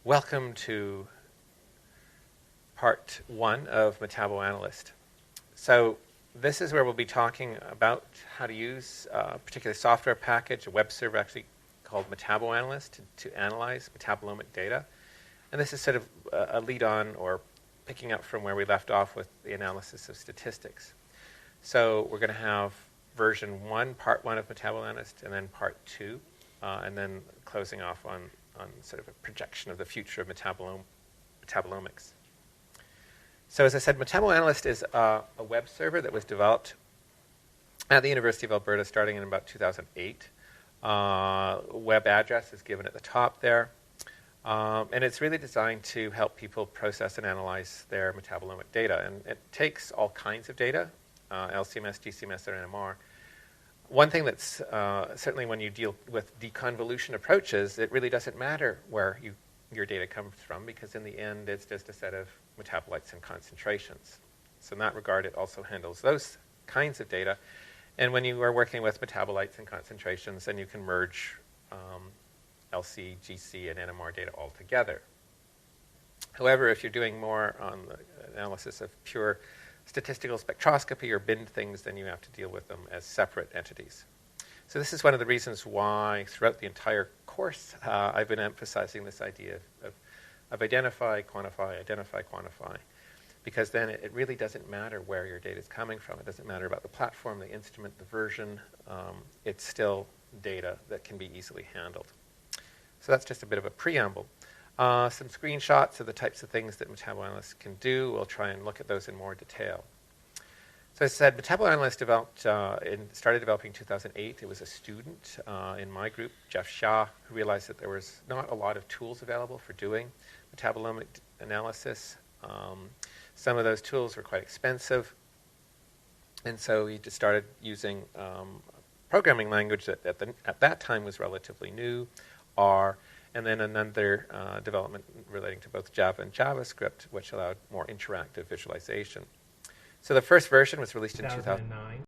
Welcome to part one of MetaboAnalyst. So this is where we'll be talking about how to use a particular software package, a web server actually called MetaboAnalyst, to analyze metabolomic data. And this is sort of a lead-on or picking up from where we left off with the analysis of statistics. So we're going to have version one, part one of MetaboAnalyst, and then part two, and then closing off on sort of a projection of the future of metabolomics. So as I said, MetaboAnalyst is a web server that was developed at the University of Alberta starting in about 2008. Web address is given at the top there. And it's really designed to help people process and analyze their metabolomic data. And it takes all kinds of data, LCMS, GCMS, or NMR. One thing that's certainly when you deal with deconvolution approaches, it really doesn't matter where your data comes from, because in the end, it's just a set of metabolites and concentrations. So in that regard, it also handles those kinds of data. And when you are working with metabolites and concentrations, then you can merge LC, GC, and NMR data all together. However, if you're doing more on the analysis of pure statistical spectroscopy or bin things, then you have to deal with them as separate entities. So this is one of the reasons why throughout the entire course I've been emphasizing this idea of identify, quantify, because then it really doesn't matter where your data is coming from. It doesn't matter about the platform, the instrument, the version. It's still data that can be easily handled. So that's just a bit of a preamble. Some screenshots of the types of things that MetaboAnalyst can do. We'll try and look at those in more detail. So as I said, MetaboAnalyst started developing in 2008. It was a student in my group, Jeff Shah, who realized that there was not a lot of tools available for doing metabolomic analysis. Some of those tools were quite expensive. And so he just started using a programming language that at that time was relatively new, R, and then another development relating to both Java and JavaScript, which allowed more interactive visualization. So the first version was released in 2009,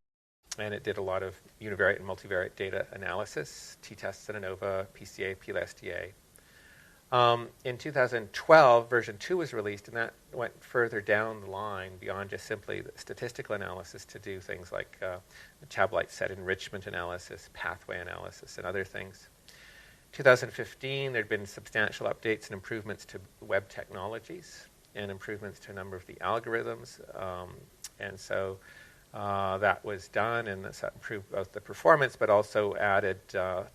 and it did a lot of univariate and multivariate data analysis, t-tests and ANOVA, PCA, PLS-DA. In 2012, version 2 was released, and that went further down the line beyond just simply the statistical analysis to do things like metabolite set enrichment analysis, pathway analysis, and other things. 2015, there had been substantial updates and improvements to web technologies and improvements to a number of the algorithms. And so that was done, and that improved both the performance, but also added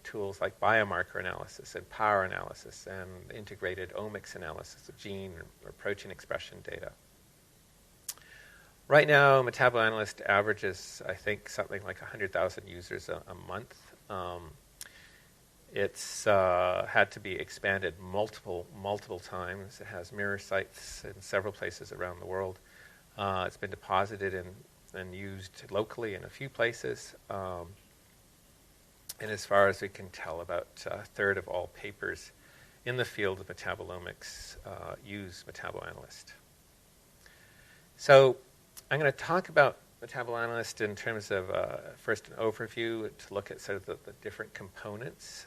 tools like biomarker analysis and power analysis and integrated omics analysis of gene or protein expression data. Right now, MetaboAnalyst averages, I think, something like 100,000 users a month. It's had to be expanded multiple times. It has mirror sites in several places around the world. It's been deposited and used locally in a few places. And as far as we can tell, about a third of all papers in the field of metabolomics use MetaboAnalyst. So I'm going to talk about MetaboAnalyst in terms of first an overview to look at sort of the different components.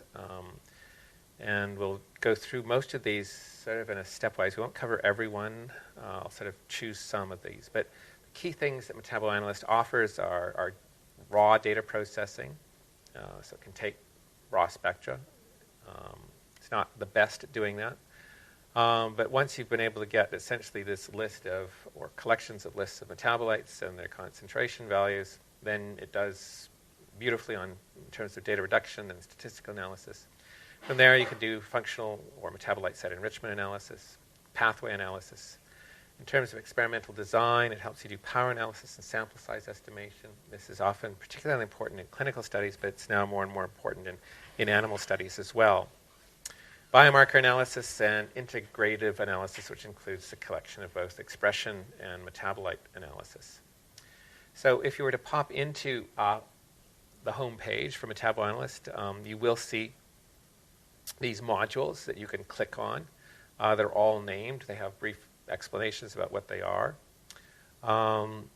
And we'll go through most of these sort of in a stepwise. We won't cover every one. I'll sort of choose some of these. But the key things that MetaboAnalyst offers are raw data processing. So it can take raw spectra. It's not the best at doing that. But once you've been able to get essentially this list of, or collections of lists of metabolites and their concentration values, then it does beautifully in terms of data reduction and statistical analysis. From there, you can do functional or metabolite set enrichment analysis, pathway analysis. In terms of experimental design, it helps you do power analysis and sample size estimation. This is often particularly important in clinical studies, but it's now more and more important in animal studies as well. Biomarker analysis and integrative analysis, which includes the collection of both expression and metabolite analysis. So if you were to pop into the home page for MetaboAnalyst, you will see these modules that you can click on. They're all named. They have brief explanations about what they are. And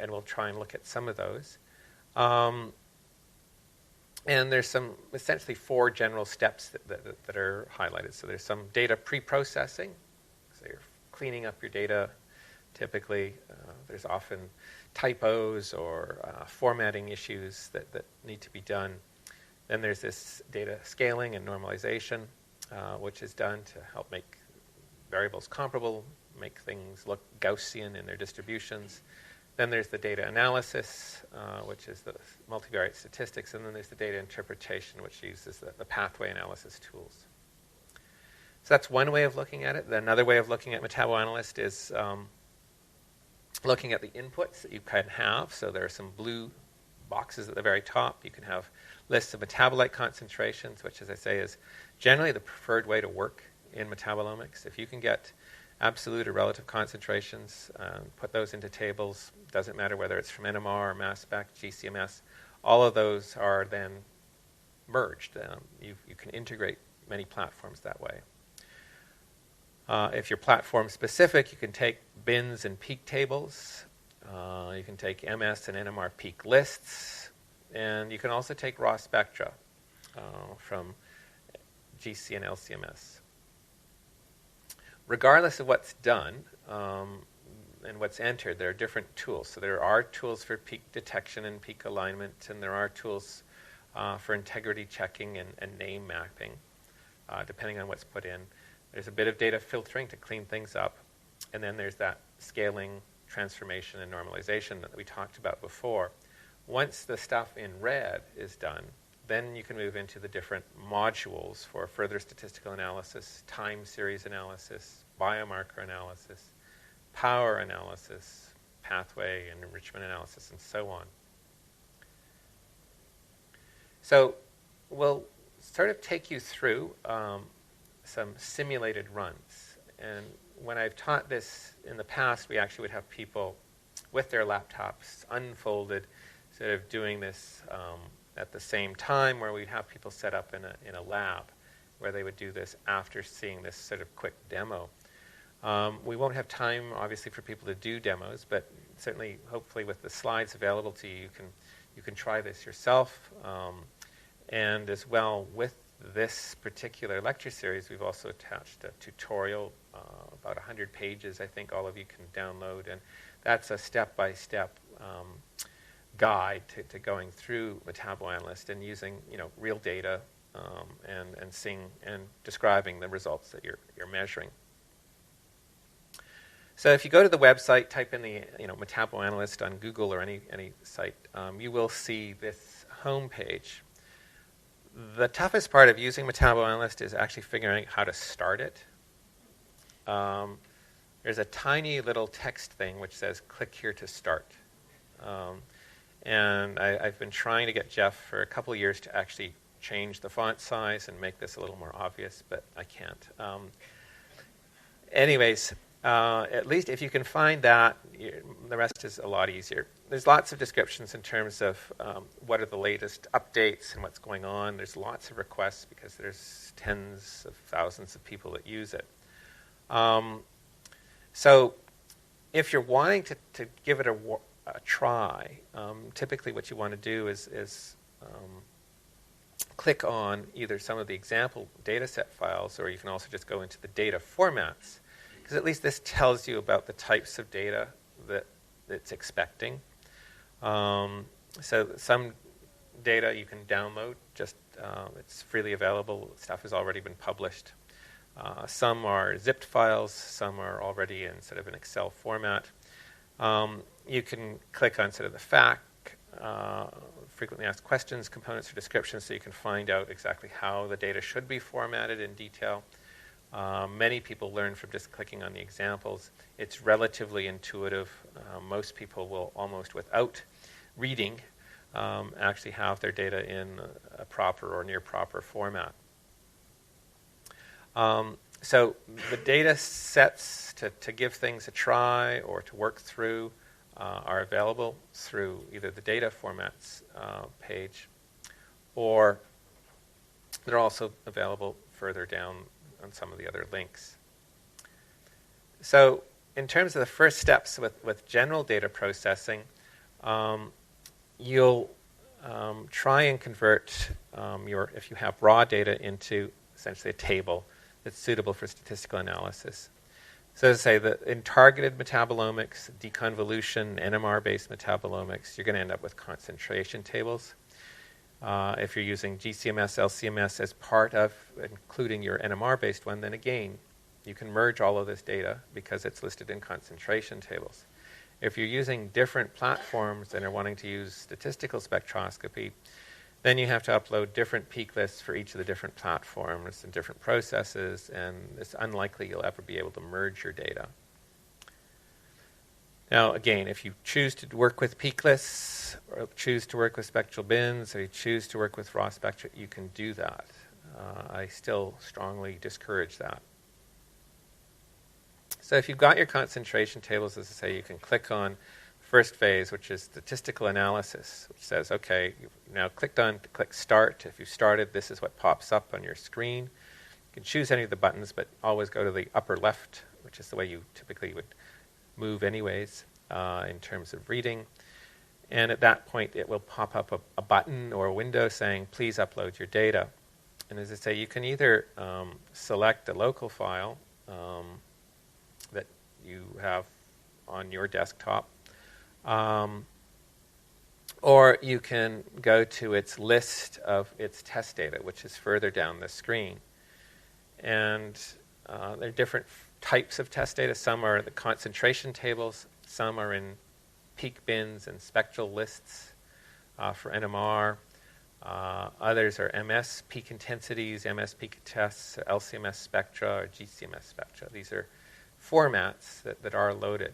we'll try and look at some of those. And there's some essentially 4 general steps that are highlighted. So there's some data pre-processing. So you're cleaning up your data. Typically, there's often typos or formatting issues that need to be done. Then there's this data scaling and normalization, which is done to help make variables comparable, make things look Gaussian in their distributions. Then there's the data analysis, which is the multivariate statistics, and then there's the data interpretation, which uses the pathway analysis tools. So that's one way of looking at it. Another way of looking at MetaboAnalyst is looking at the inputs that you can have. So there are some blue boxes at the very top. You can have lists of metabolite concentrations, which, as I say, is generally the preferred way to work in metabolomics. If you can get absolute or relative concentrations, put those into tables, doesn't matter whether it's from NMR or mass spec, GCMS, all of those are then merged. You can integrate many platforms that way. If you're platform specific, you can take bins and peak tables. You can take MS and NMR peak lists. And you can also take raw spectra from GC and LCMS. Regardless of what's done and what's entered, there are different tools. So there are tools for peak detection and peak alignment, and there are tools for integrity checking and name mapping, depending on what's put in. There's a bit of data filtering to clean things up, and then there's that scaling, transformation, and normalization that we talked about before. Once the stuff in red is done, then you can move into the different modules for further statistical analysis, time series analysis, biomarker analysis, power analysis, pathway and enrichment analysis, and so on. So we'll sort of take you through some simulated runs. And when I've taught this in the past, we actually would have people with their laptops unfolded, sort of doing this at the same time, where we'd have people set up in a lab where they would do this after seeing this sort of quick demo. We won't have time, obviously, for people to do demos, but certainly, hopefully, with the slides available to you, you can try this yourself. And as well, with this particular lecture series, we've also attached a tutorial, about 100 pages, I think all of you can download, and that's a step-by-step guide to going through MetaboAnalyst and using real data and seeing and describing the results that you're measuring. So if you go to the website, type in the MetaboAnalyst on Google or any site, you will see this home page. The toughest part of using MetaboAnalyst is actually figuring out how to start it. There's a tiny little text thing which says, click here to start. And I've been trying to get Jeff for a couple of years to actually change the font size and make this a little more obvious, but I can't. Anyways, at least if you can find that, the rest is a lot easier. There's lots of descriptions in terms of what are the latest updates and what's going on. There's lots of requests because there's tens of thousands of people that use it. So if you're wanting to give it a try, typically what you want to do is click on either some of the example dataset files, or you can also just go into the data formats, because at least this tells you about the types of data that it's expecting. So some data you can download, just it's freely available. Stuff has already been published. Some are zipped files, some are already in sort of an Excel format. You can click on sort of the FAQ, frequently asked questions, components, or descriptions, so you can find out exactly how the data should be formatted in detail. Many people learn from just clicking on the examples. It's relatively intuitive. Most people will, almost without reading, actually have their data in a proper or near proper format. So the data sets to give things a try or to work through are available through either the data formats page, or they're also available further down on some of the other links. So in terms of the first steps with general data processing, you'll try and convert if you have raw data into essentially a table that's suitable for statistical analysis. So to say that in targeted metabolomics, deconvolution, NMR-based metabolomics, you're going to end up with concentration tables. If you're using GCMS, LCMS as part of including your NMR-based one, then again, you can merge all of this data because it's listed in concentration tables. If you're using different platforms and are wanting to use statistical spectroscopy, then you have to upload different peak lists for each of the different platforms and different processes, and it's unlikely you'll ever be able to merge your data. Now, again, if you choose to work with peak lists, or choose to work with spectral bins, or you choose to work with raw spectra, you can do that. I still strongly discourage that. So if you've got your concentration tables, as I say, you can click on first phase, which is statistical analysis, which says, okay, you've now click Start. If you've started, this is what pops up on your screen. You can choose any of the buttons, but always go to the upper left, which is the way you typically would move anyways in terms of reading. And at that point, it will pop up a button or a window saying, please upload your data. And as I say, you can either select a local file that you have on your desktop, or you can go to its list of its test data, which is further down the screen. And there are different types of test data. Some are the concentration tables, some are in peak bins and spectral lists for NMR. Others are MS peak intensities, MS peak tests, LCMS spectra, or GCMS spectra. These are formats that are loaded.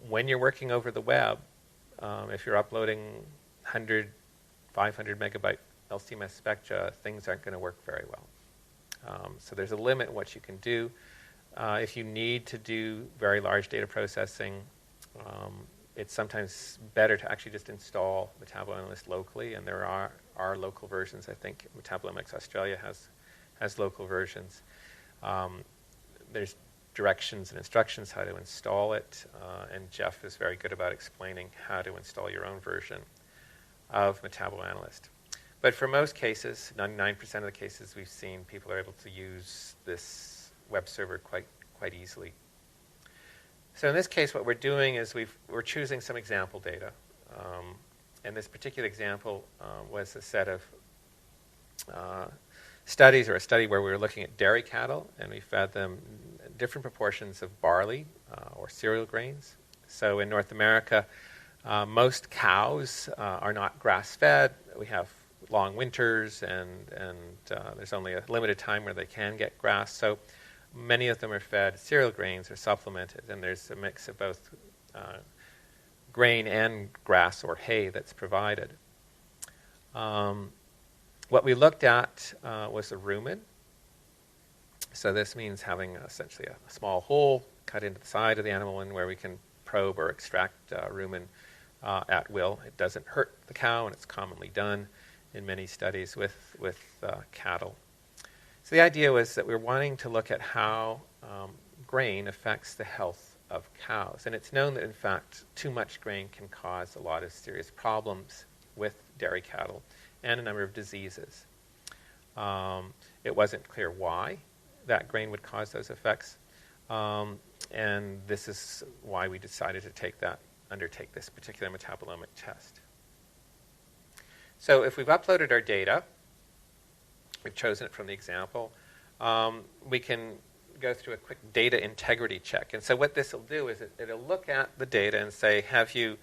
When you're working over the web, if you're uploading 100, 500 megabyte LCMS spectra, things aren't going to work very well. So there's a limit in what you can do. If you need to do very large data processing, it's sometimes better to actually just install MetaboAnalyst locally, and there are local versions. I think Metabolomics Australia has local versions. There's directions and instructions how to install it, and Jeff is very good about explaining how to install your own version of MetaboAnalyst. But for most cases, 99% of the cases we've seen, people are able to use this web server quite easily. So in this case, what we're doing is we're choosing some example data. And this particular example was a set of studies, or a study where we were looking at dairy cattle, and we fed them different proportions of barley or cereal grains. So in North America, most cows are not grass-fed. We have long winters, and there's only a limited time where they can get grass. So many of them are fed cereal grains or supplemented, and there's a mix of both grain and grass or hay that's provided. What we looked at was a rumen. So this means having essentially a small hole cut into the side of the animal, and where we can probe or extract rumen at will. It doesn't hurt the cow, and it's commonly done in many studies with cattle. So the idea was that we were wanting to look at how grain affects the health of cows. And it's known that, in fact, too much grain can cause a lot of serious problems with dairy cattle and a number of diseases. It wasn't clear why that grain would cause those effects. And this is why we decided to undertake this particular metabolomic test. So if we've uploaded our data, we've chosen it from the example, we can go through a quick data integrity check. And so what this will do is it'll look at the data and say, have you,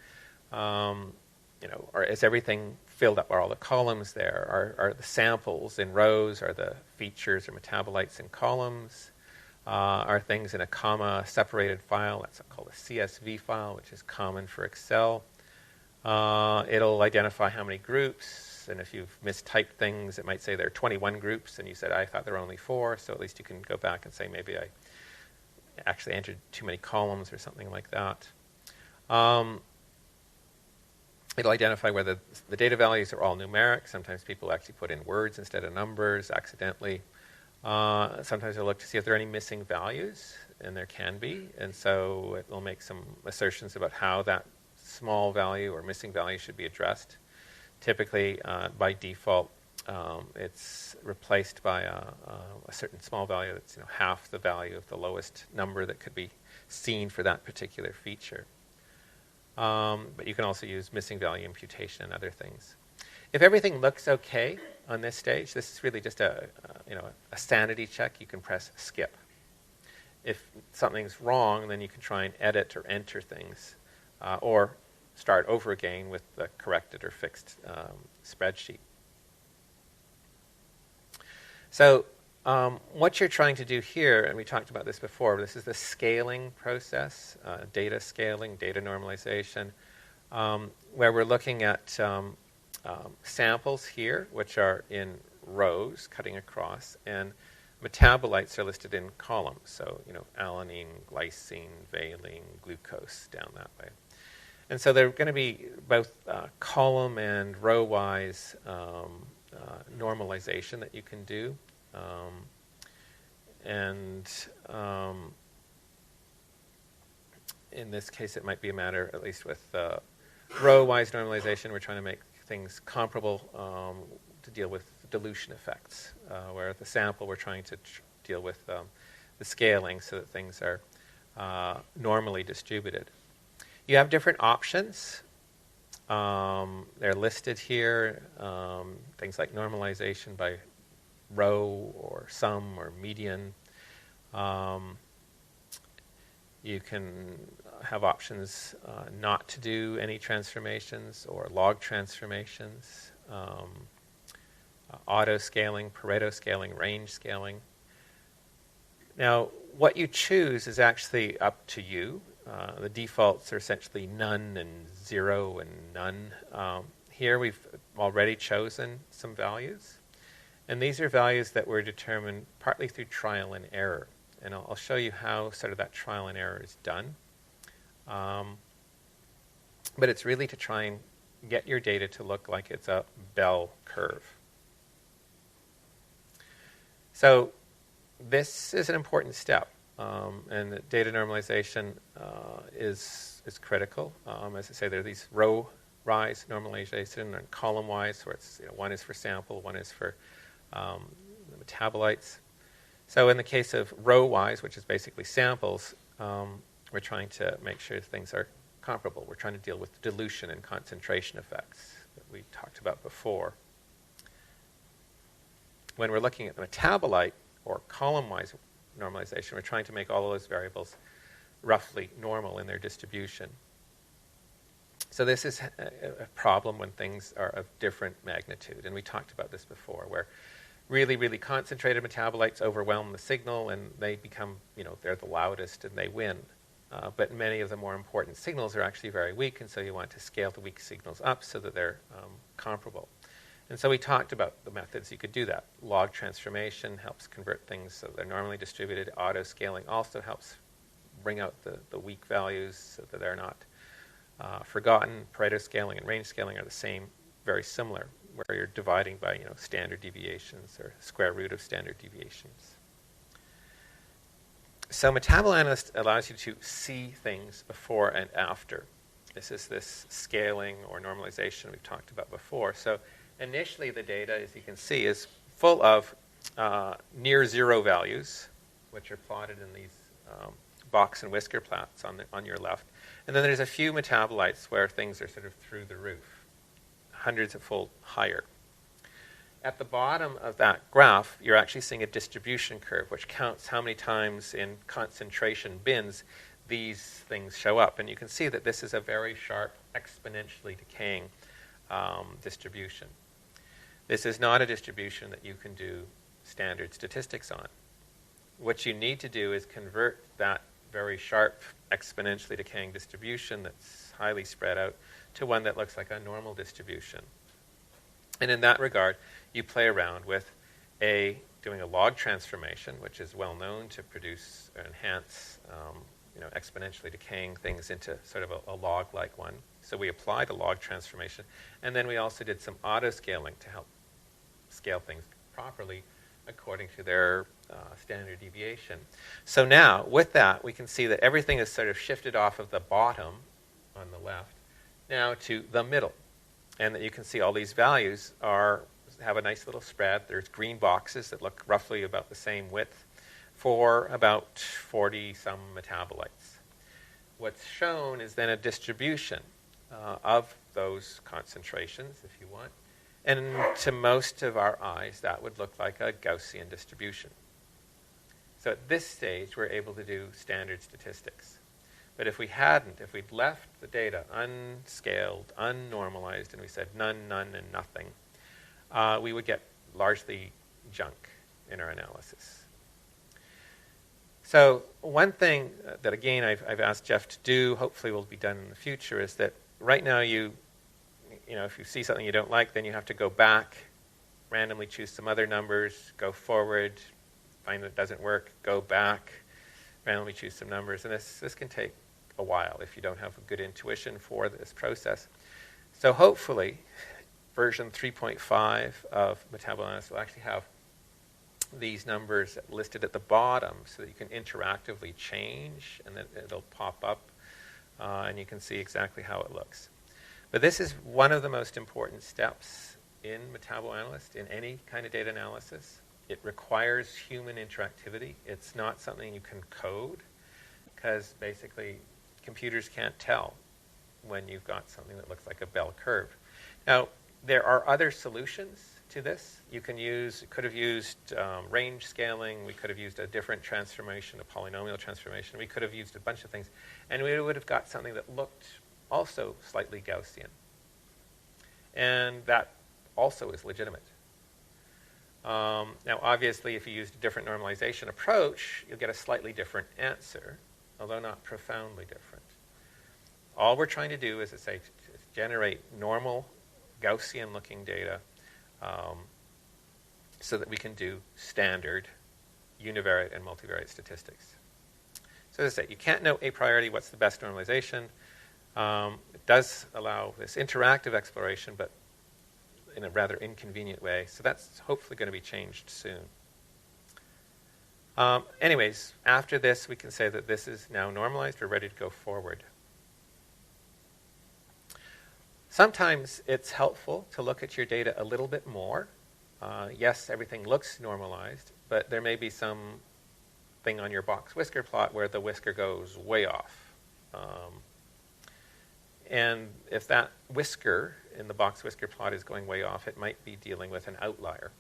or is everything filled up? Are all the columns there? Are the samples in rows? Are the features or metabolites in columns? Are things in a comma-separated file? That's called a CSV file, which is common for Excel. It'll identify how many groups, and if you've mistyped things, it might say there are 21 groups, and you said, I thought there were only 4, so at least you can go back and say, maybe I actually entered too many columns or something like that. It'll identify whether the data values are all numeric. Sometimes people actually put in words instead of numbers accidentally. Sometimes it'll look to see if there are any missing values, and there can be, and so it will make some assertions about how that small value or missing value should be addressed. Typically, by default, it's replaced by a certain small value that's half the value of the lowest number that could be seen for that particular feature. But you can also use missing value imputation and other things. If everything looks okay on this stage, this is really just a sanity check. You can press skip. If something's wrong, then you can try and edit or enter things, or start over again with the corrected or fixed spreadsheet. So what you're trying to do here, and we talked about this before, this is the scaling process, data scaling, data normalization, where we're looking at samples here, which are in rows, cutting across, and metabolites are listed in columns. So, alanine, glycine, valine, glucose down that way. And so they're going to be both column and row-wise normalization that you can do. In this case, it might be a matter, at least with row-wise normalization, we're trying to make things comparable to deal with dilution effects, where at the sample we're trying to deal with the scaling so that things are normally distributed. You have different options. They're listed here, things like normalization by row or sum or median. You can have options not to do any transformations or log transformations, auto scaling, Pareto scaling, range scaling. Now, what you choose is actually up to you. The defaults are essentially none and 0 and none. Here we've already chosen some values. And these are values that were determined partly through trial and error. And I'll show you how sort of that trial and error is done. But it's really to try and get your data to look like it's a bell curve. So this is an important step. And data normalization is critical. As I say, there are these row-wise normalization and column-wise, where it's one is for sample, one is for the metabolites. So in the case of row-wise, which is basically samples, we're trying to make sure things are comparable. We're trying to deal with dilution and concentration effects that we talked about before. When we're looking at the metabolite or column-wise normalization, we're trying to make all of those variables roughly normal in their distribution. So this is a problem when things are of different magnitude. And we talked about this before, where really, really concentrated metabolites overwhelm the signal, and they become, they're the loudest and they win. But many of the more important signals are actually very weak, and so you want to scale the weak signals up so that they're comparable. And so we talked about the methods you could do that. Log transformation helps convert things so they're normally distributed. Auto scaling also helps bring out the weak values so that they're not forgotten. Pareto scaling and range scaling are the same, very similar, where you're dividing by standard deviations or square root of standard deviations. So MetaboAnalyst allows you to see things before and after. This is this scaling or normalization we've talked about before. So initially the data, as you can see, is full of near zero values, which are plotted in these box and whisker plots on your left. And then there's a few metabolites where things are sort of through the roof, hundreds of fold higher. At the bottom of that graph, you're actually seeing a distribution curve, which counts how many times in concentration bins these things show up. And you can see that this is a very sharp, exponentially decaying distribution. This is not a distribution that you can do standard statistics on. What you need to do is convert that very sharp, exponentially decaying distribution that's highly spread out to one that looks like a normal distribution. And in that regard, you play around with doing a log transformation, which is well known to produce or enhance exponentially decaying things into sort of a log-like one. So we applied a log transformation. And then we also did some auto-scaling to help scale things properly according to their standard deviation. So now, with that, we can see that everything is sort of shifted off of the bottom on the left now to the middle. and that you can see all these values have a nice little spread. There's green boxes that look roughly about the same width for about 40-some metabolites. What's shown is then a distribution of those concentrations, if you want. And to most of our eyes, that would look like a Gaussian distribution. So at this stage, we're able to do standard statistics. But if we hadn't, if we'd left the data unscaled, unnormalized, and we said none, none, and nothing, we would get largely junk in our analysis. So one thing that, again, I've asked Jeff to do, hopefully will be done in the future, is that right now if you see something you don't like, then you have to go back, randomly choose some other numbers, go forward, find that it doesn't work, go back, randomly choose some numbers. And this can take a while if you don't have a good intuition for this process. So hopefully, version 3.5 of MetaboAnalyst will actually have these numbers listed at the bottom so that you can interactively change, and then it'll pop up, and you can see exactly how it looks. But this is one of the most important steps in MetaboAnalyst, in any kind of data analysis. It requires human interactivity. It's not something you can code, because basically computers can't tell when you've got something that looks like a bell curve. Now, there are other solutions to this. You could have used range scaling. We could have used a different transformation, a polynomial transformation. We could have used a bunch of things. And we would have got something that looked also slightly Gaussian. And that also is legitimate. Now, obviously, if you used a different normalization approach, you'll get a slightly different answer, although not profoundly different. All we're trying to do is to generate normal Gaussian-looking data so that we can do standard univariate and multivariate statistics. So as I say, you can't know a priori what's the best normalization. It does allow this interactive exploration, but in a rather inconvenient way. So that's hopefully going to be changed soon. Anyways, after this, we can say that this is now normalized. We're ready to go forward. Sometimes it's helpful to look at your data a little bit more. Yes, everything looks normalized, but there may be some thing on your box whisker plot where the whisker goes way off. And if that whisker in the box whisker plot is going way off, it might be dealing with an outlier.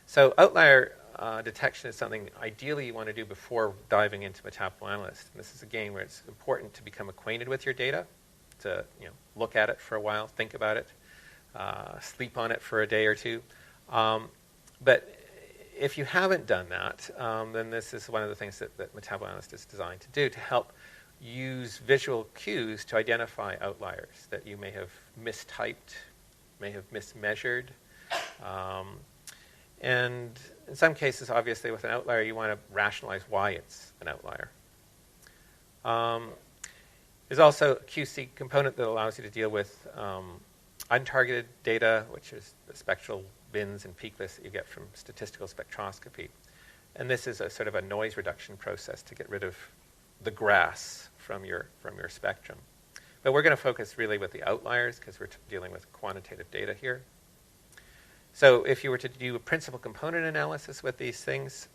So outlier detection is something ideally you want to do before diving into MetaboAnalyst. And this is again where it's important to become acquainted with your data, to look at it for a while, think about it, sleep on it for a day or two. But if you haven't done that, then this is one of the things that MetaboAnalyst is designed to do, to help use visual cues to identify outliers that you may have mistyped, may have mismeasured. And in some cases, obviously, with an outlier, you want to rationalize why it's an outlier. There's also a QC component that allows you to deal with untargeted data, which is the spectral bins and peak lists that you get from statistical spectroscopy. And this is a sort of a noise reduction process to get rid of the grass from your spectrum. But we're going to focus really with the outliers because we're dealing with quantitative data here. So if you were to do a principal component analysis with these things,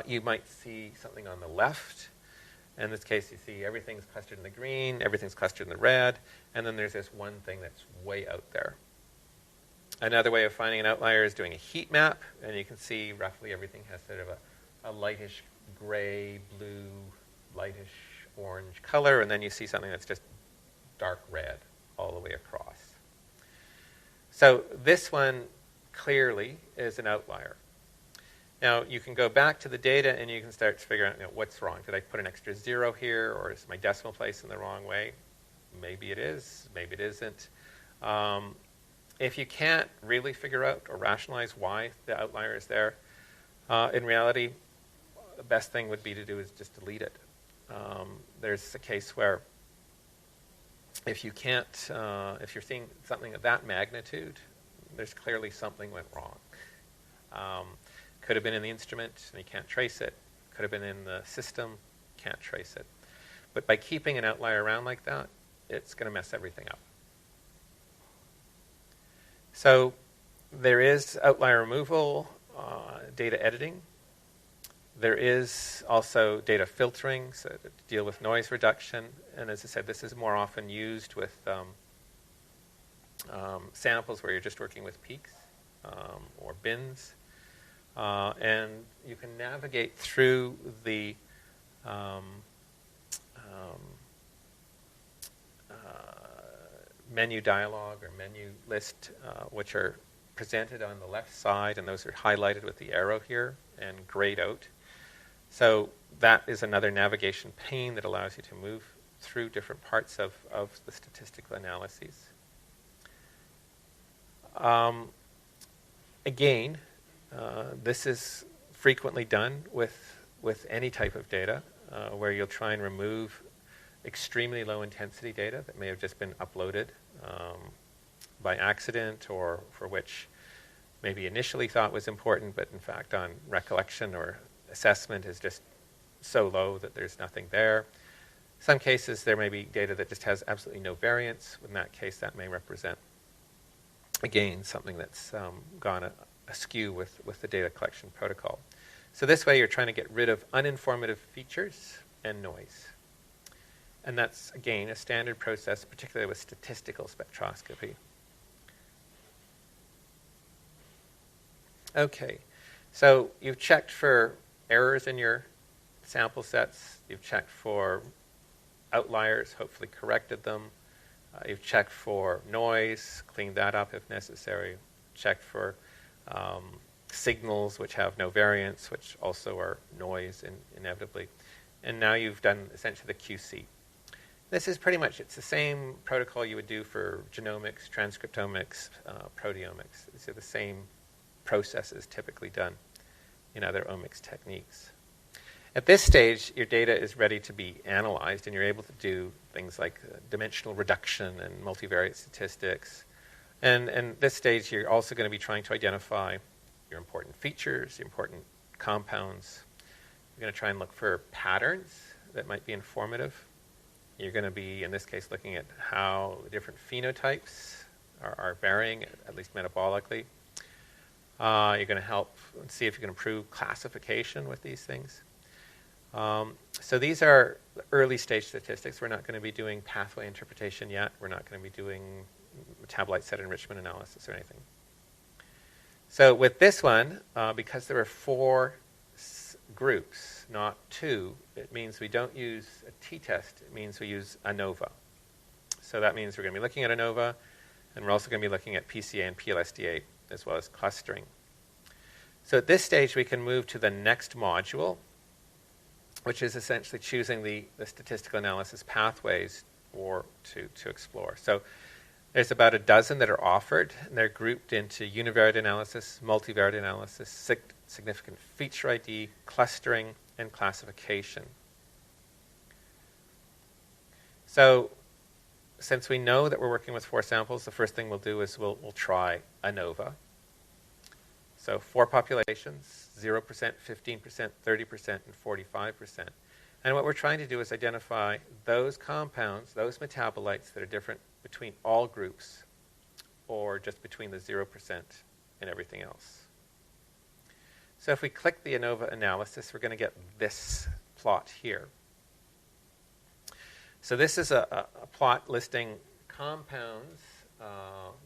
you might see something on the left. In this case, you see everything's clustered in the green, everything's clustered in the red, and then there's this one thing that's way out there. Another way of finding an outlier is doing a heat map, and you can see roughly everything has sort of a lightish gray, blue, lightish orange color, and then you see something that's just dark red all the way across. So this one clearly is an outlier. Now, you can go back to the data and you can start to figure out what's wrong. Did I put an extra 0 here, or is my decimal place in the wrong way? Maybe it is, maybe it isn't. If you can't really figure out or rationalize why the outlier is there, in reality, the best thing would be to do is just delete it. There's a case where if you can't, if you're seeing something of that magnitude, there's clearly something went wrong. Could have been in the instrument, and you can't trace it. Could have been in the system, can't trace it. But by keeping an outlier around like that, it's going to mess everything up. So there is outlier removal, data editing. There is also data filtering, so to deal with noise reduction. And as I said, this is more often used with samples where you're just working with peaks or bins. And you can navigate through the menu dialog or menu list, which are presented on the left side, and those are highlighted with the arrow here and grayed out. So that is another navigation pane that allows you to move through different parts of the statistical analyses. Again, this is frequently done with any type of data, where you'll try and remove extremely low intensity data that may have just been uploaded by accident, or for which maybe initially thought was important, but in fact on recollection or assessment is just so low that there's nothing there. Some cases there may be data that just has absolutely no variance. In that case, that may represent, again, something that's gone askew with the data collection protocol. So this way you're trying to get rid of uninformative features and noise. And that's, again, a standard process, particularly with statistical spectroscopy. Okay, so you've checked for errors in your sample sets. You've checked for outliers, hopefully corrected them. You've checked for noise, cleaned that up if necessary. Checked for signals which have no variance, which also are noise inevitably. And now you've done essentially the QC. This is pretty much, it's the same protocol you would do for genomics, transcriptomics, proteomics. These are the same processes typically done in other omics techniques. At this stage, your data is ready to be analyzed, and you're able to do things like dimensional reduction and multivariate statistics. And at this stage, you're also going to be trying to identify your important features, your important compounds. You're going to try and look for patterns that might be informative. You're going to be, in this case, looking at how different phenotypes are varying, at least metabolically. You're going to help see if you can improve classification with these things. So these are early stage statistics. We're not going to be doing pathway interpretation yet. We're not going to be doing metabolite set enrichment analysis or anything. So with this one, because there are 4 groups, not 2, it means we don't use a t-test. It means we use ANOVA. So that means we're going to be looking at ANOVA, and we're also going to be looking at PCA and PLS-DA, as well as clustering. So at this stage, we can move to the next module, which is essentially choosing the statistical analysis pathways to explore. So there's about a dozen that are offered, and they're grouped into univariate analysis, multivariate analysis, significant feature ID, clustering, and classification. So since we know that we're working with 4 samples, the first thing we'll do is we'll try ANOVA. So 4 populations, 0%, 15%, 30%, and 45%. And what we're trying to do is identify those compounds, those metabolites that are different between all groups, or just between the 0% and everything else. So if we click the ANOVA analysis, we're going to get this plot here. So this is a plot listing compounds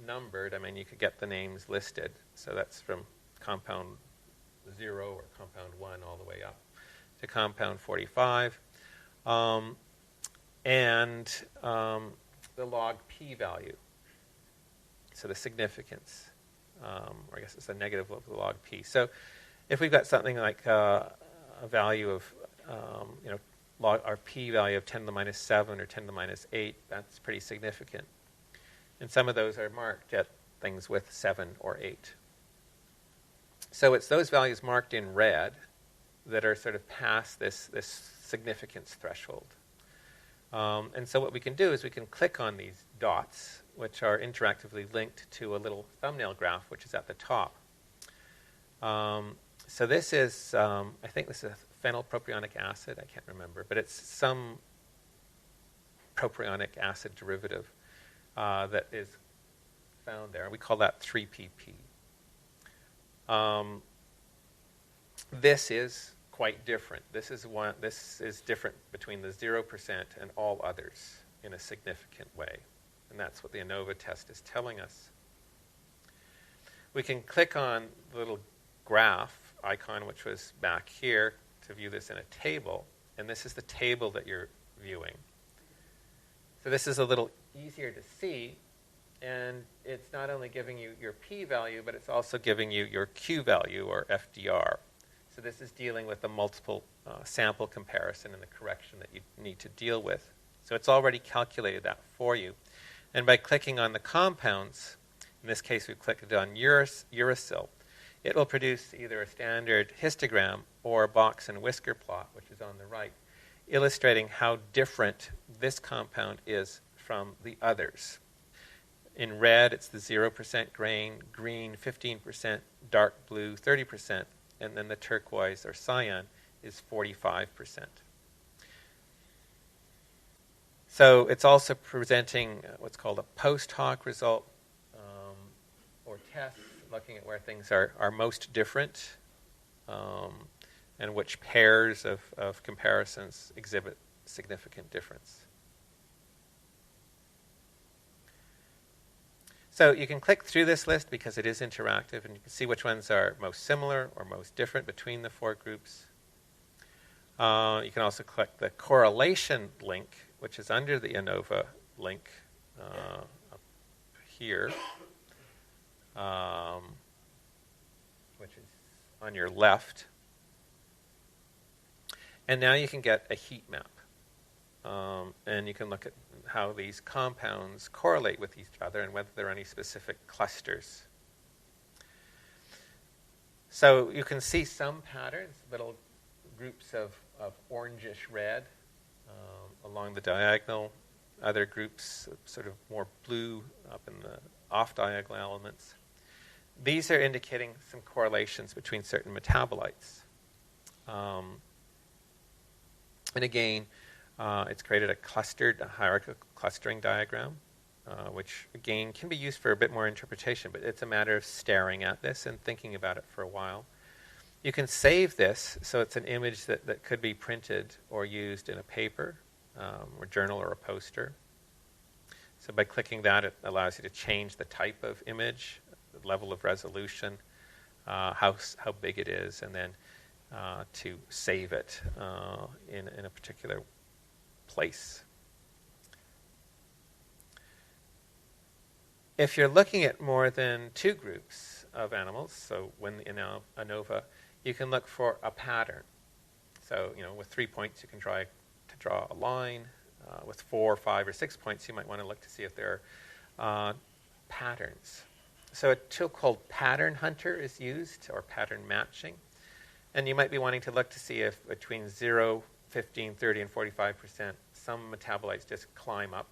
numbered. I mean, you could get the names listed. So that's from compound 0 or compound 1 all the way up to compound 45. And the log p value. So the significance, or I guess it's a negative of the log p. So if we've got something like a value of, our p value of 10 to the minus 7 or 10 to the minus 8, that's pretty significant. And some of those are marked at things with 7 or 8. So it's those values marked in red that are sort of past this significance threshold. And so what we can do is we can click on these dots, which are interactively linked to a little thumbnail graph, which is at the top. So this is, I think this is phenylpropionic acid. I can't remember, but it's some propionic acid derivative that is found there. We call that 3pp. This is quite different. This is different between the 0% and all others in a significant way. And that's what the ANOVA test is telling us. We can click on the little graph icon, which was back here, to view this in a table. And this is the table that you're viewing. So this is a little easier to see. And it's not only giving you your p-value, but it's also giving you your q-value, or FDR. So this is dealing with the multiple sample comparison and the correction that you need to deal with. So it's already calculated that for you. And by clicking on the compounds, in this case we've clicked on uracil, it will produce either a standard histogram or a box and whisker plot, which is on the right, illustrating how different this compound is from the others. In red, it's the 0% grain, green 15%, dark blue 30%, and then the turquoise or cyan is 45%. So it's also presenting what's called a post hoc result or test, looking at where things are most different and which pairs of comparisons exhibit significant difference. So you can click through this list because it is interactive, and you can see which ones are most similar or most different between the four groups. You can also click the correlation link, which is under the ANOVA link up here, which is on your left. And now you can get a heat map. And you can look at how these compounds correlate with each other and whether there are any specific clusters. So you can see some patterns, little groups of orangish red along the diagonal, other groups sort of more blue up in the off-diagonal elements. These are indicating some correlations between certain metabolites. And again, it's created a hierarchical clustering diagram, which again can be used for a bit more interpretation, but it's a matter of staring at this and thinking about it for a while. You can save this, so it's an image that could be printed or used in a paper, or journal, or a poster. So by clicking that, it allows you to change the type of image, the level of resolution, how big it is, and then to save it in a particular place. If you're looking at more than two groups of animals, so when in ANOVA, you can look for a pattern. So, with 3 points, you can try to draw a line. With 4, 5, or 6 points, you might want to look to see if there are patterns. So a tool called Pattern Hunter is used, or pattern matching. And you might be wanting to look to see if between 0, 15, 30, and 45%, some metabolites just climb up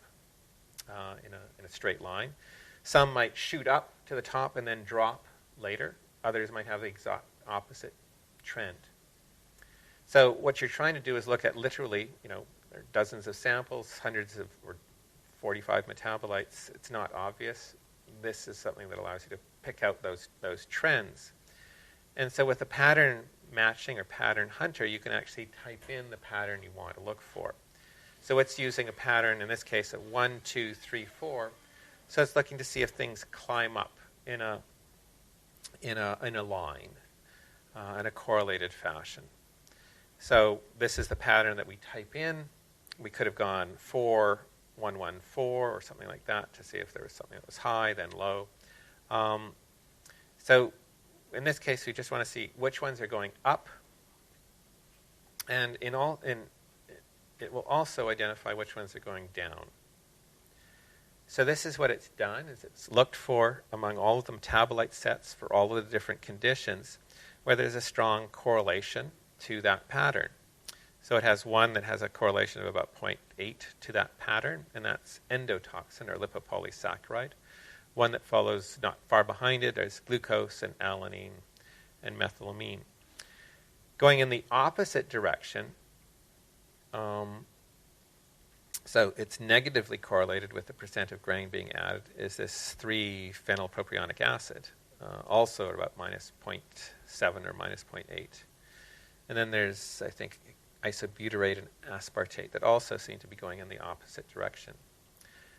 in a straight line. Some might shoot up to the top and then drop later. Others might have the exact opposite trend. So what you're trying to do is look at literally, there are dozens of samples, hundreds of, or 45 metabolites. It's not obvious. This is something that allows you to pick out those trends. And so with the pattern matching or pattern hunter, you can actually type in the pattern you want to look for. So it's using a pattern, in this case, of 1, 2, 3, 4. So it's looking to see if things climb up in a line, in a correlated fashion. So this is the pattern that we type in. We could have gone 4, 1, 1, 4, or something like that to see if there was something that was high, then low. So in this case, we just want to see which ones are going up. And it will also identify which ones are going down. So this is what it's done, is it's looked for among all of the metabolite sets for all of the different conditions where there's a strong correlation to that pattern. So it has one that has a correlation of about 0.8 to that pattern, and that's endotoxin or lipopolysaccharide. One that follows not far behind it is glucose and alanine and methylamine. Going in the opposite direction, So it's negatively correlated with the percent of grain being added is this 3-phenylpropionic acid, also at about minus 0.7 or minus 0.8. And then there's, I think, isobutyrate and aspartate that also seem to be going in the opposite direction.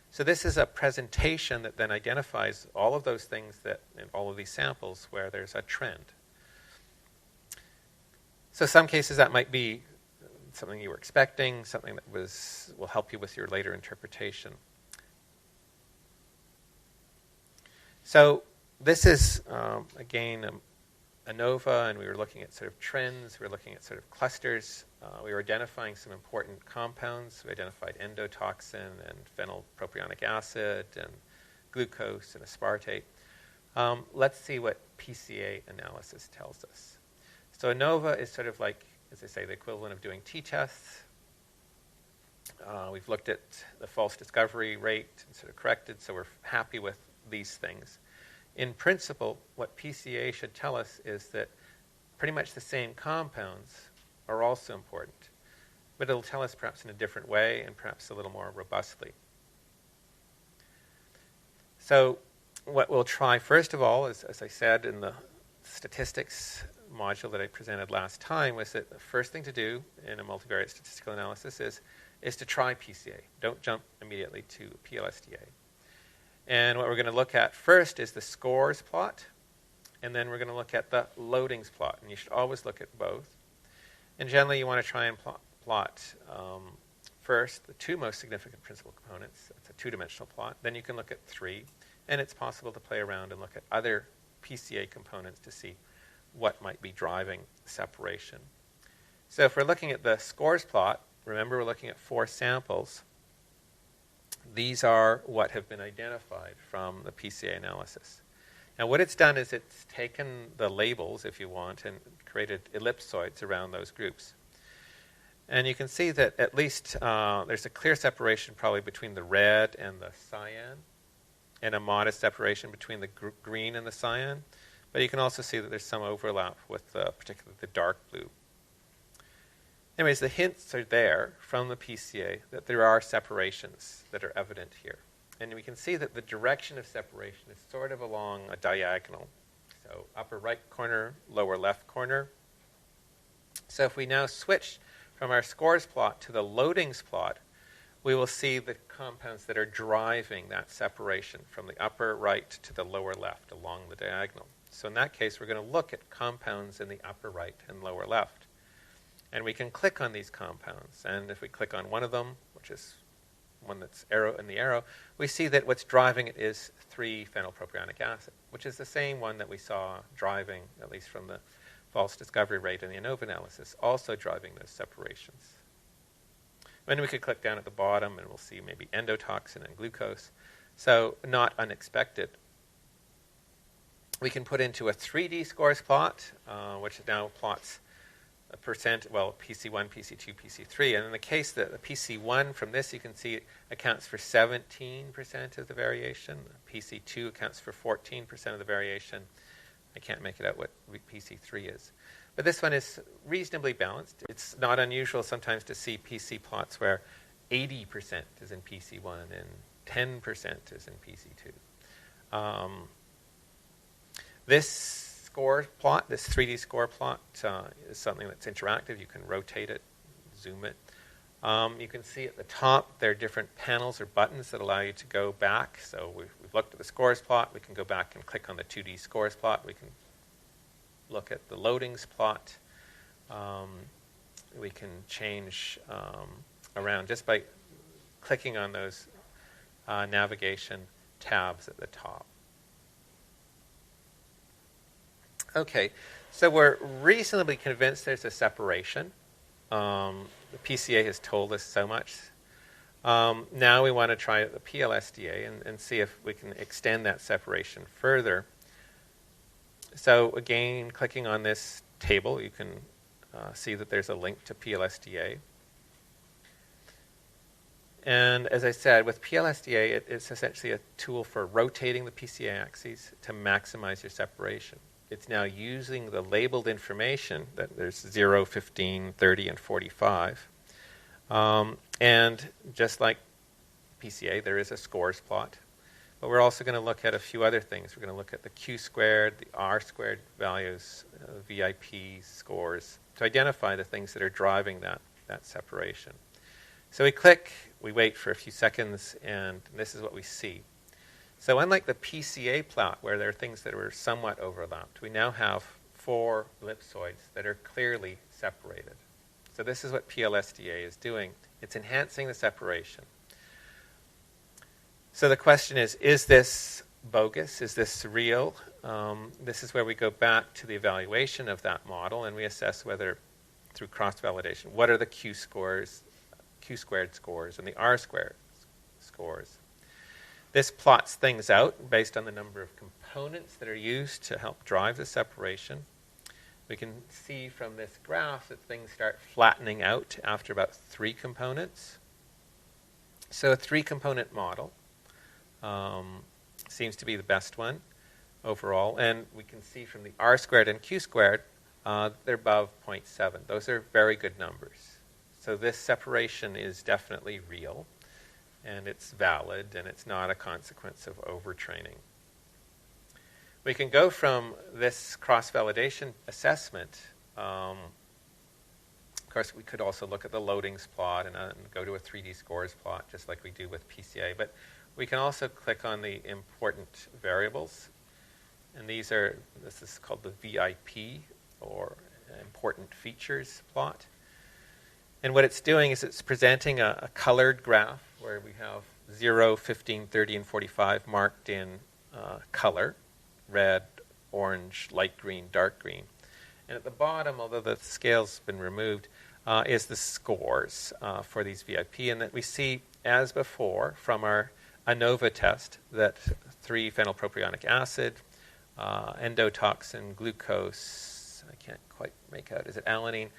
So this is a presentation that then identifies all of those things that in all of these samples where there's a trend. So some cases that might be something you were expecting, something that will help you with your later interpretation. So this is, again, ANOVA, and we were looking at sort of trends. We were looking at sort of clusters. We were identifying some important compounds. We identified endotoxin and phenylpropionic acid and glucose and aspartate. Let's see what PCA analysis tells us. So ANOVA is sort of like, as I say, the equivalent of doing t-tests. We've looked at the false discovery rate and sort of corrected, so we're happy with these things. In principle, what PCA should tell us is that pretty much the same compounds are also important, but it'll tell us perhaps in a different way and perhaps a little more robustly. So what we'll try first of all is, as I said in the statistics module that I presented last time, was that the first thing to do in a multivariate statistical analysis is to try PCA. Don't jump immediately to PLS-DA. And what we're going to look at first is the scores plot, and then we're going to look at the loadings plot. And you should always look at both. And generally, you want to try and plot first the two most significant principal components. It's a two-dimensional plot. Then you can look at three, and it's possible to play around and look at other PCA components to see what might be driving separation. So if we're looking at the scores plot, remember we're looking at 4 samples. These are what have been identified from the PCA analysis. Now what it's done is it's taken the labels, if you want, and created ellipsoids around those groups. And you can see that at least there's a clear separation probably between the red and the cyan, and a modest separation between the green and the cyan. But you can also see that there's some overlap with particularly the dark blue. Anyways, the hints are there from the PCA that there are separations that are evident here. And we can see that the direction of separation is sort of along a diagonal. So upper right corner, lower left corner. So if we now switch from our scores plot to the loadings plot, we will see the compounds that are driving that separation from the upper right to the lower left along the diagonal. So in that case, we're going to look at compounds in the upper right and lower left. And we can click on these compounds. And if we click on one of them, which is one that's arrow in the arrow, we see that what's driving it is 3-phenylpropionic acid, which is the same one that we saw driving, at least from the false discovery rate in the ANOVA analysis, also driving those separations. And we could click down at the bottom and we'll see maybe endotoxin and glucose. So not unexpected. We can put into a 3D scores plot, which now plots a percent, well, PC1, PC2, PC3. And in the case that the PC1 from this, you can see it accounts for 17% of the variation. PC2 accounts for 14% of the variation. I can't make it out what PC3 is. But this one is reasonably balanced. It's not unusual sometimes to see PC plots where 80% is in PC1 and 10% is in PC2. This score plot, this 3D score plot, is something that's interactive. You can rotate it, zoom it. You can see at the top there are different panels or buttons that allow you to go back. So we've looked at the scores plot. We can go back and click on the 2D scores plot. We can look at the loadings plot. We can change around just by clicking on those navigation tabs at the top. Okay, so we're reasonably convinced there's a separation. The PCA has told us so much. Now we want to try the PLS-DA and see if we can extend that separation further. So again, clicking on this table, you can see that there's a link to PLS-DA. And as I said, with PLS-DA, it's essentially a tool for rotating the PCA axes to maximize your separation. It's now using the labeled information that there's 0, 15, 30, and 45 And just like PCA, there is a scores plot. But we're also going to look at a few other things. We're going to look at the Q squared, the R squared values, VIP scores, to identify the things that are driving that separation. So we click, we wait for a few seconds, and this is what we see. So unlike the PCA plot, where there are things that were somewhat overlapped, we now have 4 ellipsoids that are clearly separated. So this is what PLS-DA is doing. It's enhancing the separation. So the question is this bogus? Is this real? This is where we go back to the evaluation of that model, and we assess whether, through cross-validation, what are the Q squared scores and the R squared scores. This plots things out based on the number of components that are used to help drive the separation. We can see from this graph that things start flattening out after about 3 components. So a 3-component model seems to be the best one overall. And we can see from the R squared and Q squared, they're above 0.7. Those are very good numbers. So this separation is definitely real, and it's valid, and it's not a consequence of overtraining. We can go from this cross-validation assessment. Of course, we could also look at the loadings plot and go to a 3D scores plot, just like we do with PCA. But we can also click on the important variables. And this is called the VIP, or important features plot. And what it's doing is it's presenting a colored graph where we have 0, 15, 30, and 45 marked in color: red, orange, light green, dark green. And at the bottom, although the scale's been removed, is the scores for these VIP. And that we see, as before, from our ANOVA test, that 3-phenylpropionic acid, endotoxin, glucose, I can't quite make out, is it alanine,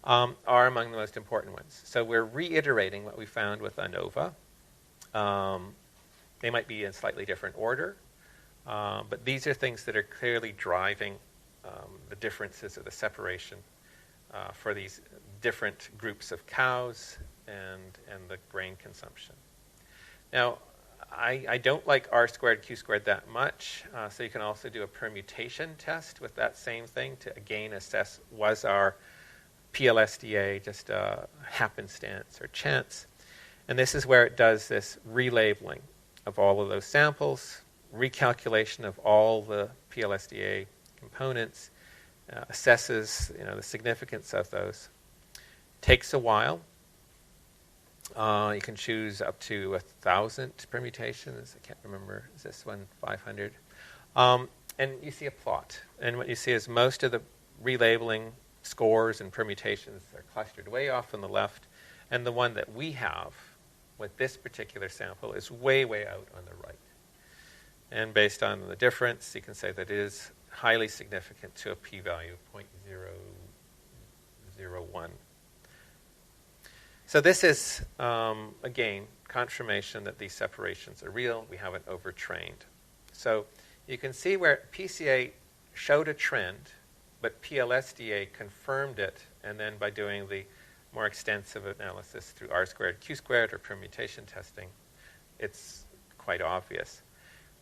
are among the most important ones. So we're reiterating what we found with ANOVA. They might be in slightly different order, but these are things that are clearly driving the differences of the separation for these different groups of cows and the grain consumption. Now, I don't like R squared, Q squared that much, so you can also do a permutation test with that same thing to again assess, was our PLS-DA just a happenstance or chance? And this is where it does this relabeling of all of those samples, recalculation of all the PLS-DA components, assesses the significance of those. Takes a while. You can choose up to 1,000 permutations. I can't remember. Is this one 500? And you see a plot. And what you see is most of the relabeling scores and permutations are clustered way off on the left. And the one that we have with this particular sample is way, way out on the right. And based on the difference, you can say that it is highly significant to a p-value of 0.001. So this is, again, confirmation that these separations are real. We haven't overtrained. So you can see where PCA showed a trend, but PLS-DA confirmed it, and then by doing the more extensive analysis through R squared, Q squared, or permutation testing, it's quite obvious.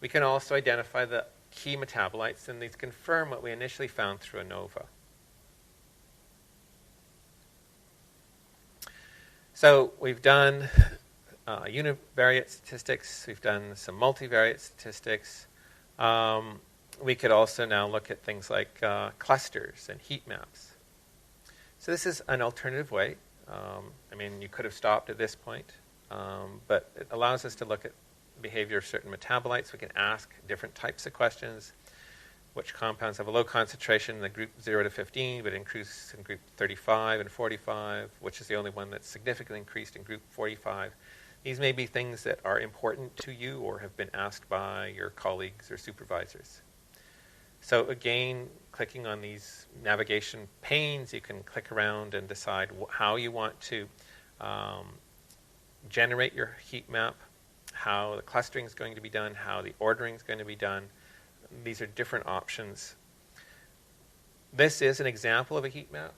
We can also identify the key metabolites, and these confirm what we initially found through ANOVA. So we've done univariate statistics. We've done some multivariate statistics. We could also now look at things like clusters and heat maps. So this is an alternative way. You could have stopped at this point, but it allows us to look at behavior of certain metabolites. We can ask different types of questions. Which compounds have a low concentration in the group 0 to 15, but increase in group 35 and 45, which is the only one that's significantly increased in group 45. These may be things that are important to you or have been asked by your colleagues or supervisors. So again, clicking on these navigation panes, you can click around and decide how you want to generate your heat map, how the clustering is going to be done, how the ordering is going to be done. These are different options. This is an example of a heat map.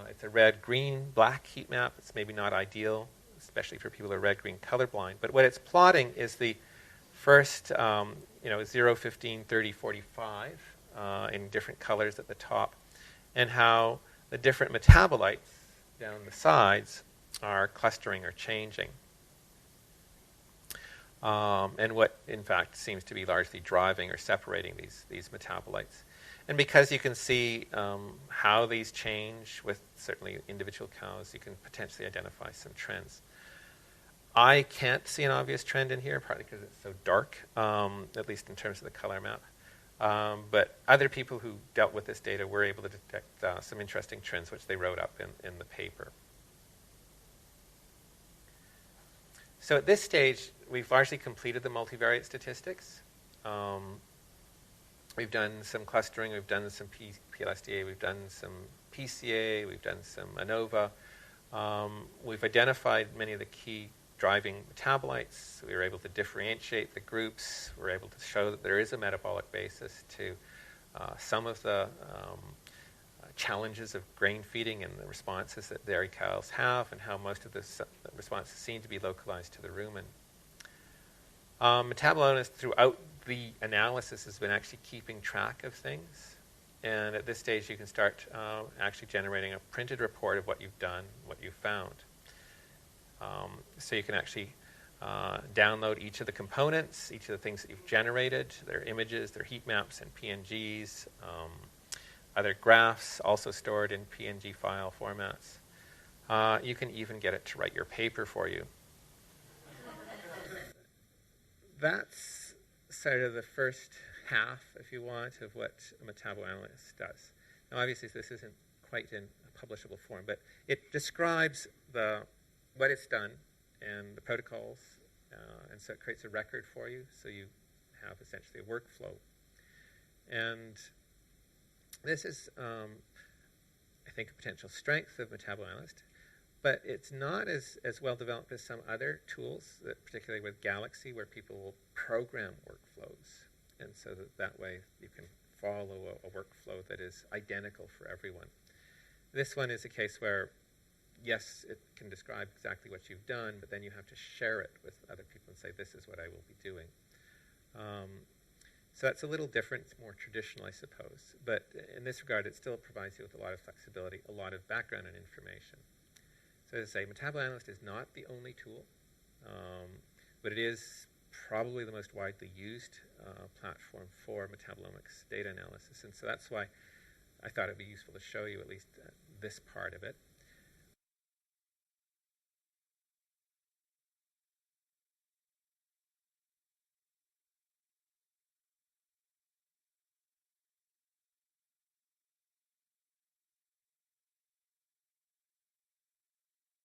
It's a red, green, black heat map. It's maybe not ideal, especially for people who are red, green colorblind. But what it's plotting is the first, 0, 15, 30, 45 in different colors at the top, and how the different metabolites down the sides are clustering or changing. And what, in fact, seems to be largely driving or separating these metabolites. And because you can see how these change with certainly individual cows, you can potentially identify some trends. I can't see an obvious trend in here, partly because it's so dark, at least in terms of the color map. But other people who dealt with this data were able to detect some interesting trends, which they wrote up in the paper. So at this stage, we've largely completed the multivariate statistics. We've done some clustering, we've done some PLS-DA, we've done some PCA, we've done some ANOVA. We've identified many of the key driving metabolites. We were able to differentiate the groups. We were able to show that there is a metabolic basis to some of the challenges of grain feeding and the responses that dairy cows have, and how most of the responses seem to be localized to the rumen. MetaboAnalyst throughout the analysis has been actually keeping track of things, and at this stage you can start actually generating a printed report of what you've done, what you've found. So you can actually download each of the components, each of the things that you've generated, their images, their heat maps and PNGs, other graphs also stored in PNG file formats. You can even get it to write your paper for you. That's sort of the first half, if you want, of what a MetaboAnalyst does. Now, obviously, this isn't quite in a publishable form, but it describes what it's done and the protocols, and so it creates a record for you, so you have essentially a workflow. And this is, I think, a potential strength of MetaboAnalyst, but it's not as well developed as some other tools, particularly with Galaxy, where people will program workflows, and so that way you can follow a workflow that is identical for everyone. This one is a case where, yes, it can describe exactly what you've done, but then you have to share it with other people and say, this is what I will be doing. So that's a little different. It's more traditional, I suppose. But in this regard, it still provides you with a lot of flexibility, a lot of background and information. So as I say, MetaboAnalyst is not the only tool, but it is probably the most widely used platform for metabolomics data analysis. And so that's why I thought it would be useful to show you at least this part of it.